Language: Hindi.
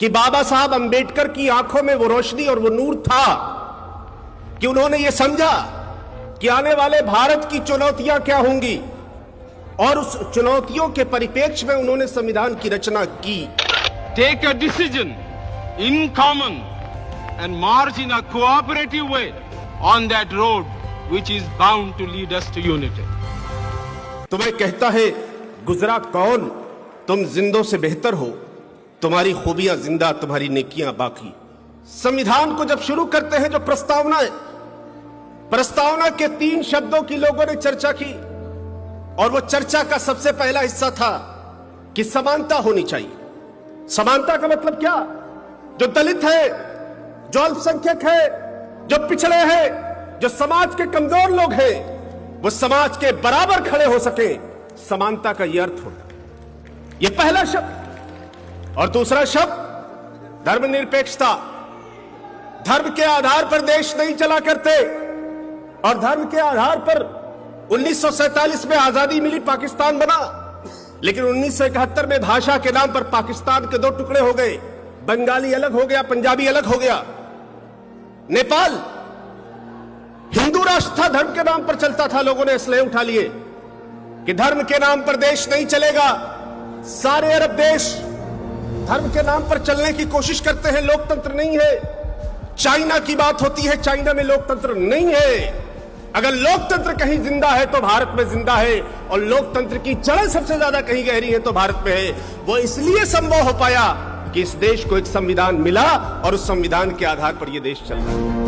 कि बाबा साहब अंबेडकर की आंखों में वो रोशनी और वो नूर था कि उन्होंने ये समझा कि आने वाले भारत की चुनौतियां क्या होंगी, और उस चुनौतियों के परिप्रेक्ष्य में उन्होंने संविधान की रचना की। Take a decision in common and March in a cooperative way on that road which is bound to lead us to unity. तुम्हें कहता है गुजरा कौन, तुम जिंदों से बेहतर हो, तुम्हारी खूबियां जिंदा, तुम्हारी नेकियां बाकी। संविधान को जब शुरू करते हैं, जो प्रस्तावना है, प्रस्तावना के 3 शब्दों की लोगों ने चर्चा की, और वो चर्चा का सबसे पहला हिस्सा था कि समानता होनी चाहिए। समानता का मतलब क्या? जो दलित है, जो अल्पसंख्यक है, जो पिछड़े हैं, जो समाज के कमजोर लोग हैं, वो समाज के बराबर खड़े हो सके। समानता का यह अर्थ होता, यह पहला शब्द। और दूसरा शब्द धर्मनिरपेक्षता। धर्म के आधार पर देश नहीं चला करते, और धर्म के आधार पर 1947 में आजादी मिली, पाकिस्तान बना, लेकिन 1971 में भाषा के नाम पर पाकिस्तान के 2 टुकड़े हो गए। बंगाली अलग हो गया, पंजाबी अलग हो गया। नेपाल हिंदू राष्ट्र था, धर्म के नाम पर चलता था, लोगों ने इसलिए उठा लिए कि धर्म के नाम पर देश नहीं चलेगा। सारे अरब देश धर्म के नाम पर चलने की कोशिश करते हैं, लोकतंत्र नहीं है। चाइना की बात होती है, चाइना में लोकतंत्र नहीं है। अगर लोकतंत्र कहीं जिंदा है तो भारत में जिंदा है, और लोकतंत्र की जड़ सबसे ज्यादा कहीं गहरी है तो भारत में है। वो इसलिए संभव हो पाया कि इस देश को एक संविधान मिला, और उस संविधान के आधार पर यह देश चल रहा है।